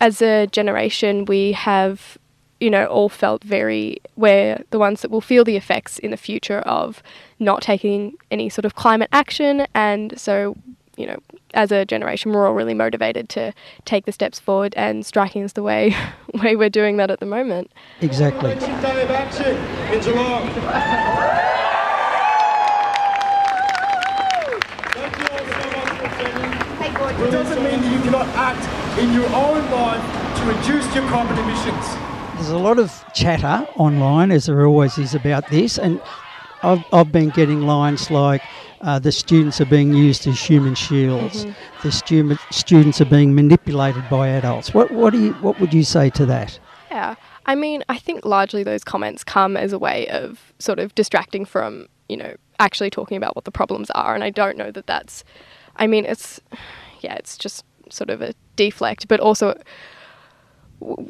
as a generation, we have, all felt we're the ones that will feel the effects in the future of not taking any sort of climate action. And so, as a generation, we're all really motivated to take the steps forward, and striking is the way we're doing that at the moment. Exactly. Day of action in Geelong. Thank you all so much for attending. It doesn't mean that you cannot act in your own life to reduce your carbon emissions. There's a lot of chatter online, as there always is, about this, and I've been getting lines like the students are being used as human shields. Mm-hmm. The students are being manipulated by adults. What would you say to that? Yeah, I mean, I think largely those comments come as a way of sort of distracting from, actually talking about what the problems are, and I don't know that that's. I mean, it's just sort of a deflect, but also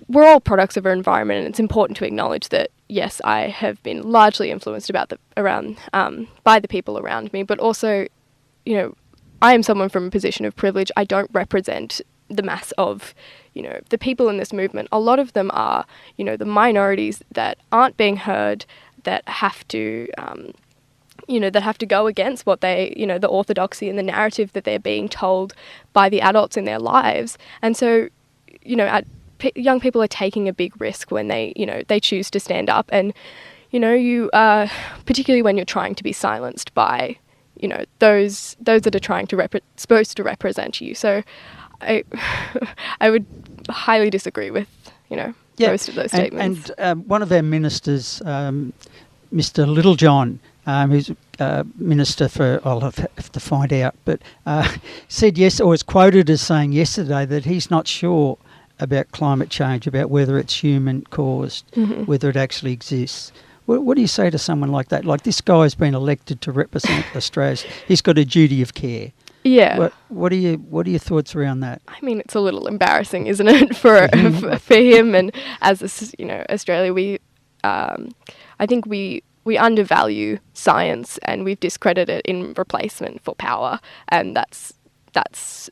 we're all products of our environment, and it's important to acknowledge that, yes, I have been largely influenced by the people around me, but also, I am someone from a position of privilege. I don't represent the mass of, the people in this movement. A lot of them are, the minorities that aren't being heard, that have to, go against what they, the orthodoxy and the narrative that they're being told by the adults in their lives. And so, young people are taking a big risk when they choose to stand up, and you particularly when you're trying to be silenced by those that are trying to supposed to represent you. So I would highly disagree with most of those statements. And one of our ministers, Mr. Littlejohn, who's minister for, I'll have to find out, but said yes, or was quoted as saying yesterday that he's not sure about climate change, about whether it's human caused, mm-hmm. whether it actually exists. What do you say to someone like that? Like, this guy's been elected to represent Australia. He's got a duty of care. Yeah. What are your thoughts around that? I mean, it's a little embarrassing, isn't it, for him? And as Australia, I think we undervalue science, and we've discredited it in replacement for power, and that's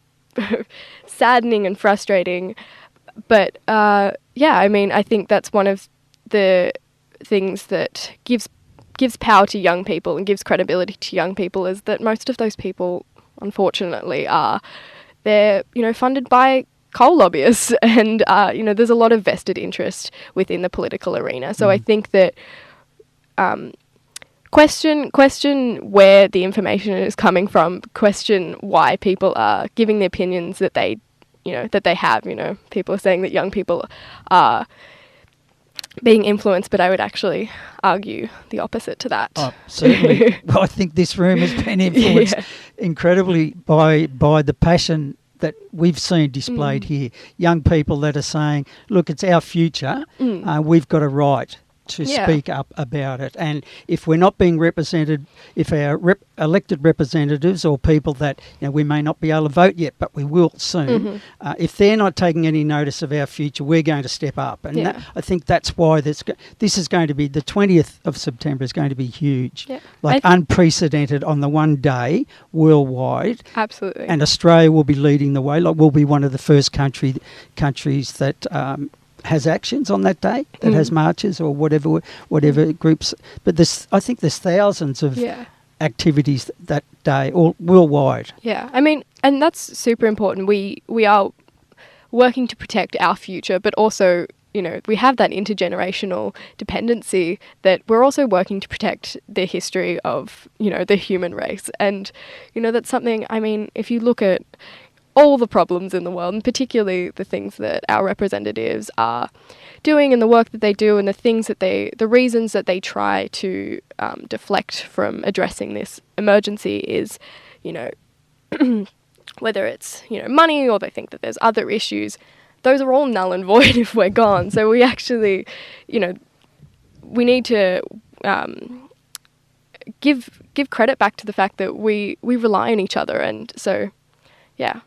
saddening and frustrating. But I mean, I think that's one of the things that gives power to young people and gives credibility to young people, is that most of those people, unfortunately, they're funded by coal lobbyists, and there's a lot of vested interest within the political arena. So I think that question where the information is coming from, question why people are giving the opinions that they have. People are saying that young people are being influenced, but I would actually argue the opposite to that. Oh, certainly. Well, I think this room has been influenced incredibly by the passion that we've seen displayed here. Young people that are saying, look, it's our future. We've got a right to speak up about it. And if we're not being represented, if our elected representatives or people that we may not be able to vote yet, but we will soon, if they're not taking any notice of our future, we're going to step up. And I think that's why this is going to be, the 20th of September is going to be huge. Yeah. Unprecedented on the one day worldwide. Absolutely. And Australia will be leading the way. We'll be one of the first countries that has actions on that day, that has marches or whatever groups. But I think there's thousands of activities that day, all worldwide. Yeah, I mean, and that's super important. We are working to protect our future, but also, we have that intergenerational dependency that we're also working to protect the history of, the human race. And, that's something, I mean, if you look at all the problems in the world, and particularly the things that our representatives are doing and the work that they do and the reasons that they try to deflect from addressing this emergency is, whether it's, money, or they think that there's other issues, those are all null and void if we're gone. So we actually, we need to give credit back to the fact that we rely on each other. And so, yeah.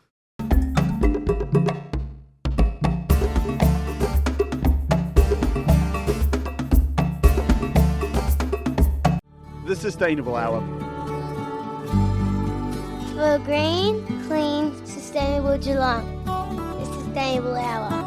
The Sustainable Hour. For a green, clean, sustainable Geelong. The Sustainable Hour.